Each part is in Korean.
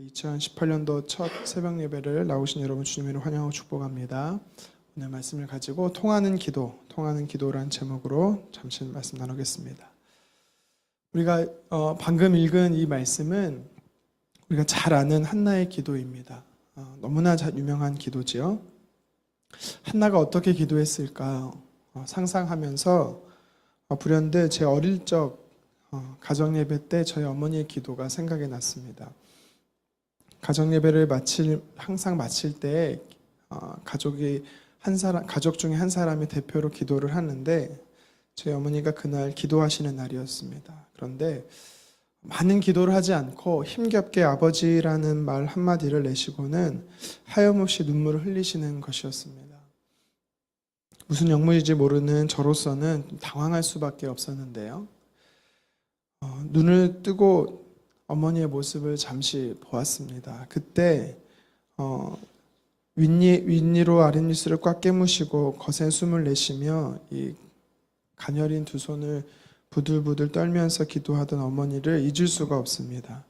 2018년도 첫 새벽 예배를 나오신 여러분 주님으로 환영하고 축복합니다. 오늘 말씀을 가지고 통하는 기도라는 제목으로 잠시 말씀 나누겠습니다. 우리가 방금 읽은 이 말씀은 우리가 잘 아는 한나의 기도입니다. 너무나 유명한 기도지요. 한나가 어떻게 기도했을까 상상하면서 불현듯 제 어릴 적 가정 예배 때 저희 어머니의 기도가 생각이 났습니다. 가정 예배를 항상 마칠 때 가족 중에 한 사람이 대표로 기도를 하는데 저희 어머니가 그날 기도하시는 날이었습니다. 그런데 많은 기도를 하지 않고 힘겹게 아버지라는 말 한마디를 내시고는 하염없이 눈물을 흘리시는 것이었습니다. 무슨 영문인지 모르는 저로서는 당황할 수밖에 없었는데요. 눈을 뜨고 어머니의 모습을 잠시 보았습니다. 그때 윗니로 아랫입술을 꽉 깨무시고 거센 숨을 내쉬며 이 가녀린 두 손을 부들부들 떨면서 기도하던 어머니를 잊을 수가 없습니다.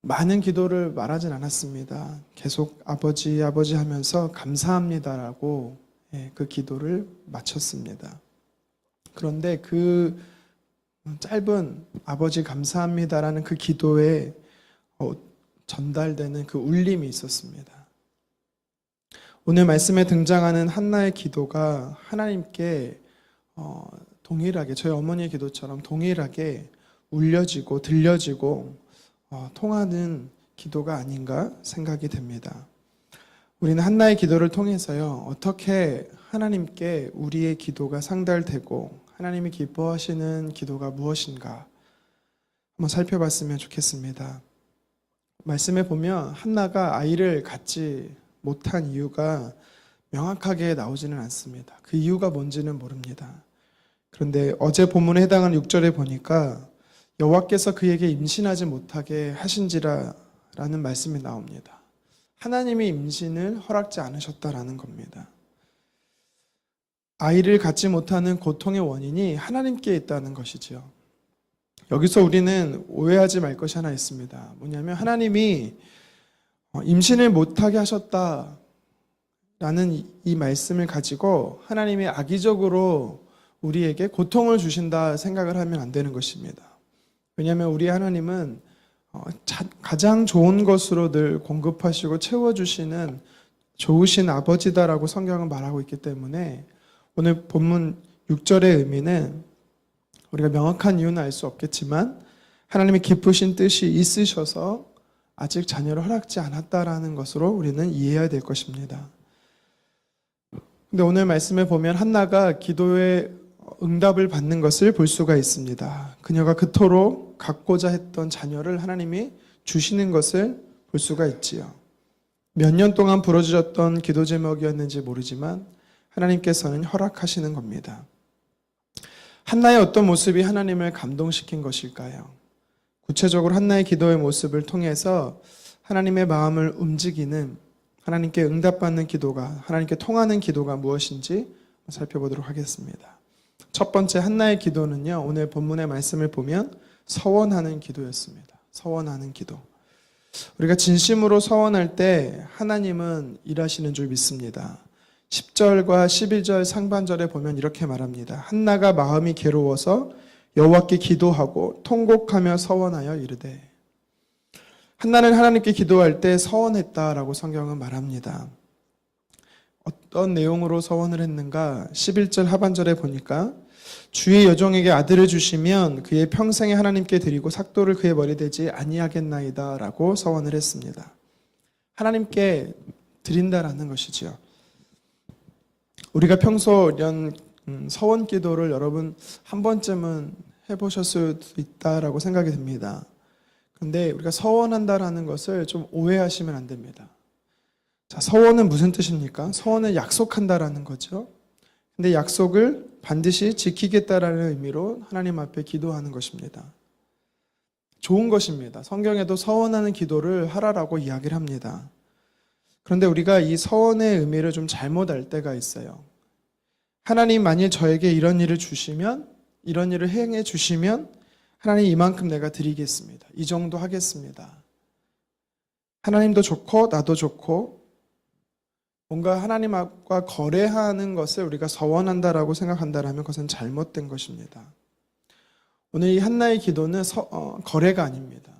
많은 기도를 말하진 않았습니다. 계속 아버지 하면서 감사합니다라고 그 기도를 마쳤습니다. 그런데 그 짧은 아버지 감사합니다라는 그 기도에 전달되는 그 울림이 있었습니다. 오늘 말씀에 등장하는 한나의 기도가 하나님께 동일하게 저희 어머니의 기도처럼 동일하게 울려지고 들려지고 통하는 기도가 아닌가 생각이 됩니다. 우리는 한나의 기도를 통해서요, 어떻게 하나님께 우리의 기도가 상달되고 하나님이 기뻐하시는 기도가 무엇인가 한번 살펴봤으면 좋겠습니다. 말씀에 보면 한나가 아이를 갖지 못한 이유가 명확하게 나오지는 않습니다. 그 이유가 뭔지는 모릅니다. 그런데 어제 본문에 해당하는 6절에 보니까 여호와께서 그에게 임신하지 못하게 하신지라 라는 말씀이 나옵니다. 하나님이 임신을 허락지 않으셨다라는 겁니다. 아이를 갖지 못하는 고통의 원인이 하나님께 있다는 것이지요. 여기서 우리는 오해하지 말 것이 하나 있습니다. 뭐냐면 하나님이 임신을 못하게 하셨다라는 이 말씀을 가지고 하나님이 악의적으로 우리에게 고통을 주신다 생각을 하면 안 되는 것입니다. 왜냐하면 우리 하나님은 가장 좋은 것으로 늘 공급하시고 채워주시는 좋으신 아버지다라고 성경은 말하고 있기 때문에 오늘 본문 6절의 의미는 우리가 명확한 이유는 알 수 없겠지만 하나님의 깊으신 뜻이 있으셔서 아직 자녀를 허락지 않았다라는 것으로 우리는 이해해야 될 것입니다. 근데 오늘 말씀에 보면 한나가 기도의 응답을 받는 것을 볼 수가 있습니다. 그녀가 그토록 갖고자 했던 자녀를 하나님이 주시는 것을 볼 수가 있지요. 몇 년 동안 부러졌던 기도 제목이었는지 모르지만 하나님께서는 허락하시는 겁니다. 한나의 어떤 모습이 하나님을 감동시킨 것일까요? 구체적으로 한나의 기도의 모습을 통해서 하나님의 마음을 움직이는 하나님께 응답받는 기도가, 하나님께 통하는 기도가 무엇인지 살펴보도록 하겠습니다. 첫 번째 한나의 기도는요, 오늘 본문의 말씀을 보면 서원하는 기도였습니다. 서원하는 기도. 우리가 진심으로 서원할 때 하나님은 일하시는 줄 믿습니다. 10절과 11절 상반절에 보면 이렇게 말합니다. 한나가 마음이 괴로워서 여호와께 기도하고 통곡하며 서원하여 이르되. 한나는 하나님께 기도할 때 서원했다라고 성경은 말합니다. 어떤 내용으로 서원을 했는가? 11절 하반절에 보니까 주의 여종에게 아들을 주시면 그의 평생에 하나님께 드리고 삭도를 그의 머리에 대지 아니하겠나이다 라고 서원을 했습니다. 하나님께 드린다라는 것이지요. 우리가 평소 이런 서원 기도를 여러분 한 번쯤은 해보셨을 수도 있다라고 생각이 듭니다. 그런데 우리가 서원한다라는 것을 좀 오해하시면 안 됩니다. 자, 서원은 무슨 뜻입니까? 서원은 약속한다라는 거죠. 근데 약속을 반드시 지키겠다라는 의미로 하나님 앞에 기도하는 것입니다. 좋은 것입니다. 성경에도 서원하는 기도를 하라라고 이야기를 합니다. 그런데 우리가 이 서원의 의미를 좀 잘못 알 때가 있어요. 하나님 만일 저에게 이런 일을 주시면, 이런 일을 행해 주시면 하나님 이만큼 내가 드리겠습니다. 이 정도 하겠습니다. 하나님도 좋고 나도 좋고 뭔가 하나님과 거래하는 것을 우리가 서원한다라고 생각한다면 그것은 잘못된 것입니다. 오늘 이 한나의 기도는 거래가 아닙니다.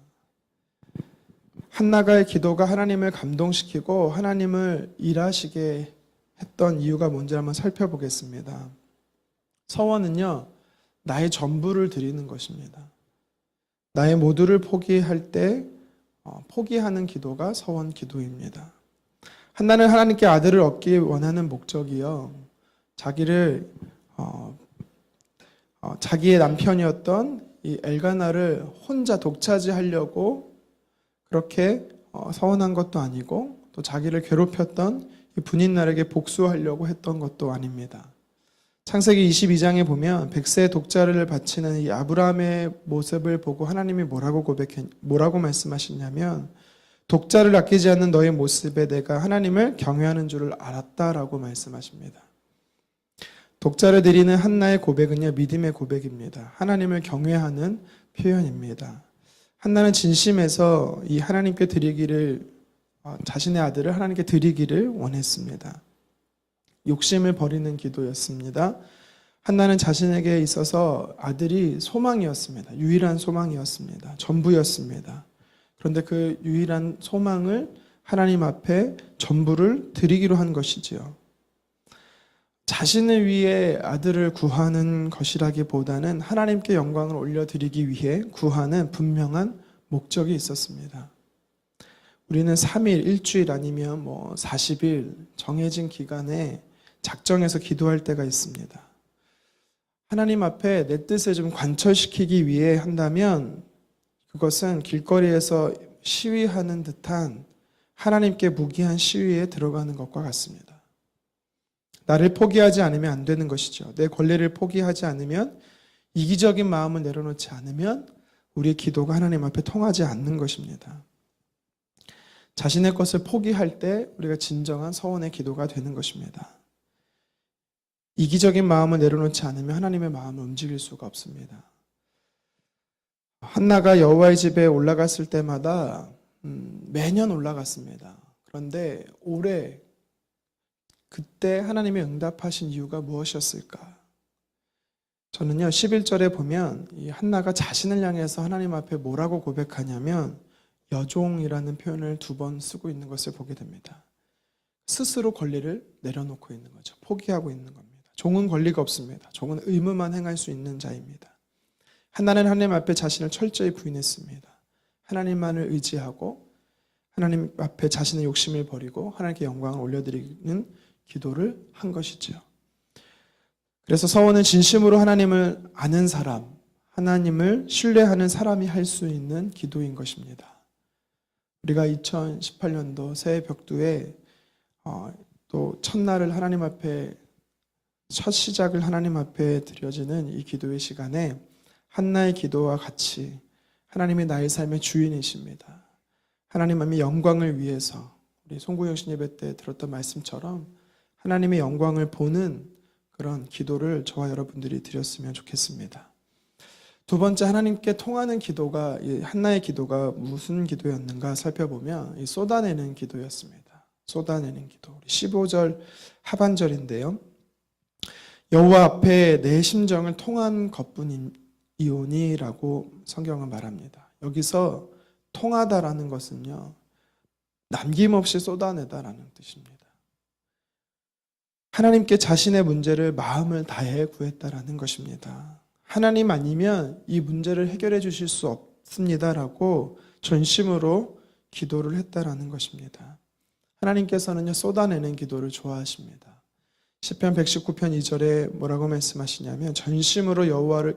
한나가의 기도가 하나님을 감동시키고 하나님을 일하시게 했던 이유가 뭔지 한번 살펴보겠습니다. 서원은요, 나의 전부를 드리는 것입니다. 나의 모두를 포기할 때 포기하는 기도가 서원 기도입니다. 한나는 하나님께 아들을 얻기 원하는 목적이요, 자기의 남편이었던 이 엘가나를 혼자 독차지하려고 그렇게 서원한 것도 아니고, 또 자기를 괴롭혔던 이 분인날에게 복수하려고 했던 것도 아닙니다. 창세기 22장에 보면 100세 독자를 바치는 이 아브라함의 모습을 보고 하나님이 뭐라고 말씀하시냐면, 독자를 아끼지 않는 너의 모습에 내가 하나님을 경외하는 줄을 알았다라고 말씀하십니다. 독자를 드리는 한나의 고백은요, 믿음의 고백입니다. 하나님을 경외하는 표현입니다. 한나는 진심에서 이 하나님께 자신의 아들을 하나님께 드리기를 원했습니다. 욕심을 버리는 기도였습니다. 한나는 자신에게 있어서 아들이 소망이었습니다. 유일한 소망이었습니다. 전부였습니다. 그런데 그 유일한 소망을 하나님 앞에 전부를 드리기로 한 것이지요. 자신을 위해 아들을 구하는 것이라기보다는 하나님께 영광을 올려드리기 위해 구하는 분명한 목적이 있었습니다. 우리는 3일, 일주일 아니면 40일 정해진 기간에 작정해서 기도할 때가 있습니다. 하나님 앞에 내 뜻을 좀 관철시키기 위해 한다면 그것은 길거리에서 시위하는 듯한 하나님께 무기한 시위에 들어가는 것과 같습니다. 나를 포기하지 않으면 안 되는 것이죠. 내 권리를 포기하지 않으면, 이기적인 마음을 내려놓지 않으면 우리의 기도가 하나님 앞에 통하지 않는 것입니다. 자신의 것을 포기할 때 우리가 진정한 서원의 기도가 되는 것입니다. 이기적인 마음을 내려놓지 않으면 하나님의 마음을 움직일 수가 없습니다. 한나가 여호와의 집에 올라갔을 때마다 매년 올라갔습니다. 그런데 올해 그때 하나님이 응답하신 이유가 무엇이었을까? 저는요, 11절에 보면 이 한나가 자신을 향해서 하나님 앞에 뭐라고 고백하냐면 여종이라는 표현을 2번 쓰고 있는 것을 보게 됩니다. 스스로 권리를 내려놓고 있는 거죠. 포기하고 있는 겁니다. 종은 권리가 없습니다. 종은 의무만 행할 수 있는 자입니다. 한나는 하나님 앞에 자신을 철저히 부인했습니다. 하나님만을 의지하고 하나님 앞에 자신의 욕심을 버리고 하나님께 영광을 올려드리는 기도를 한 것이죠. 그래서 서원은 진심으로 하나님을 아는 사람, 하나님을 신뢰하는 사람이 할 수 있는 기도인 것입니다. 우리가 2018년도 새해 벽두에 또 첫날을 하나님 앞에, 첫 시작을 하나님 앞에 드려지는 이 기도의 시간에 한나의 기도와 같이 하나님이 나의 삶의 주인이십니다. 하나님의 영광을 위해서, 우리 송구영신 예배 때 들었던 말씀처럼 하나님의 영광을 보는 그런 기도를 저와 여러분들이 드렸으면 좋겠습니다. 2번째, 하나님께 통하는 기도가, 한나의 기도가 무슨 기도였는가 살펴보면 이 쏟아내는 기도였습니다. 쏟아내는 기도. 15절 하반절인데요. 여호와 앞에 내 심정을 통한 것뿐이오니라고 성경은 말합니다. 여기서 통하다라는 것은요, 남김없이 쏟아내다라는 뜻입니다. 하나님께 자신의 문제를 마음을 다해 구했다라는 것입니다. 하나님 아니면 이 문제를 해결해 주실 수 없습니다라고 전심으로 기도를 했다라는 것입니다. 하나님께서는요, 쏟아내는 기도를 좋아하십니다. 시편 119편 2절에 뭐라고 말씀하시냐면 전심으로 여호와를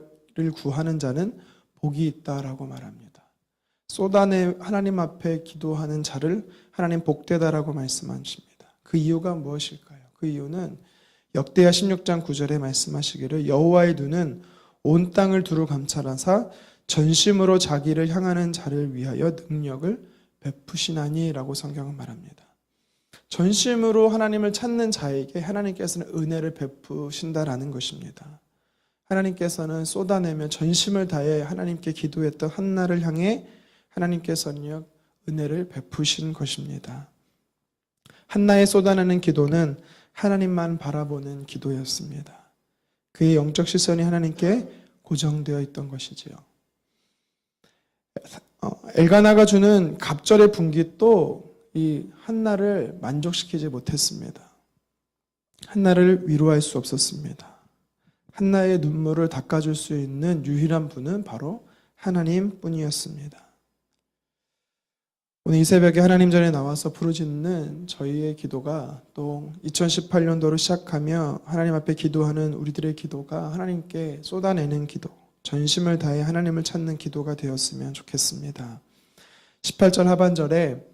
구하는 자는 복이 있다라고 말합니다. 하나님 앞에 기도하는 자를 하나님 복되다라고 말씀하십니다. 그 이유가 무엇일까요? 그 이유는 역대하 16장 9절에 말씀하시기를 여호와의 눈은 온 땅을 두루 감찰하사 전심으로 자기를 향하는 자를 위하여 능력을 베푸시나니라고 성경은 말합니다. 전심으로 하나님을 찾는 자에게 하나님께서는 은혜를 베푸신다라는 것입니다. 하나님께서는 쏟아내며 전심을 다해 하나님께 기도했던 한나를 향해 하나님께서는요, 은혜를 베푸신 것입니다. 한나의 쏟아내는 기도는 하나님만 바라보는 기도였습니다. 그의 영적 시선이 하나님께 고정되어 있던 것이지요. 엘가나가 주는 갑절의 분깃도 이 한나를 만족시키지 못했습니다. 한나를 위로할 수 없었습니다. 한나의 눈물을 닦아줄 수 있는 유일한 분은 바로 하나님 뿐이었습니다. 오늘 이 새벽에 하나님 전에 나와서 부르짖는 저희의 기도가 또 2018년도로 시작하며 하나님 앞에 기도하는 우리들의 기도가 하나님께 쏟아내는 기도, 전심을 다해 하나님을 찾는 기도가 되었으면 좋겠습니다. 18절 하반절에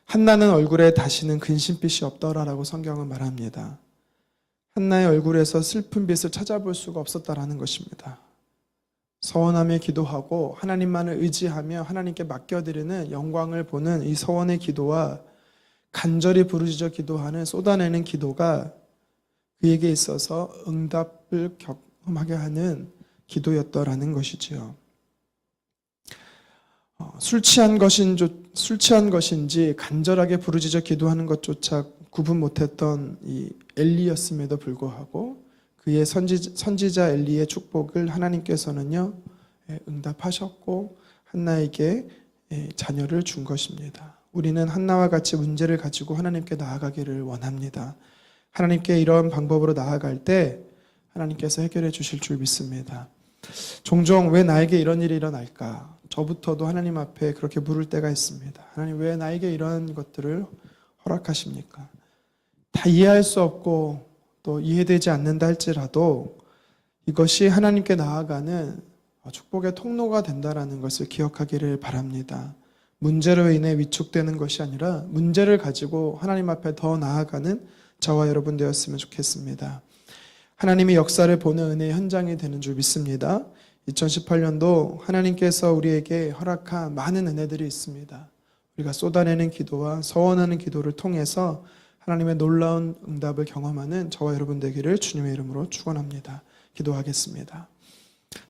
한나는 얼굴에 다시는 근심빛이 없더라라고 성경은 말합니다. 한나의 얼굴에서 슬픈 빛을 찾아볼 수가 없었다라는 것입니다. 서원하며 기도하고 하나님만을 의지하며 하나님께 맡겨드리는 영광을 보는 이 서원의 기도와 간절히 부르짖어 기도하는 쏟아내는 기도가 그에게 있어서 응답을 경험하게 하는 기도였더라는 것이지요. 술 취한 것인지 간절하게 부르짖어 기도하는 것조차 구분 못했던 이 엘리였음에도 불구하고 그의 선지자 엘리의 축복을 하나님께서는요, 응답하셨고 한나에게 자녀를 준 것입니다. 우리는 한나와 같이 문제를 가지고 하나님께 나아가기를 원합니다. 하나님께 이런 방법으로 나아갈 때 하나님께서 해결해 주실 줄 믿습니다. 종종 왜 나에게 이런 일이 일어날까? 저부터도 하나님 앞에 그렇게 물을 때가 있습니다. 하나님, 왜 나에게 이런 것들을 허락하십니까? 다 이해할 수 없고 또 이해되지 않는다 할지라도 이것이 하나님께 나아가는 축복의 통로가 된다는 것을 기억하기를 바랍니다. 문제로 인해 위축되는 것이 아니라 문제를 가지고 하나님 앞에 더 나아가는 저와 여러분 되었으면 좋겠습니다. 하나님이 역사를 보는 은혜의 현장이 되는 줄 믿습니다. 2018년도 하나님께서 우리에게 허락한 많은 은혜들이 있습니다. 우리가 쏟아내는 기도와 서원하는 기도를 통해서 하나님의 놀라운 응답을 경험하는 저와 여러분 되기를 주님의 이름으로 축원합니다. 기도하겠습니다.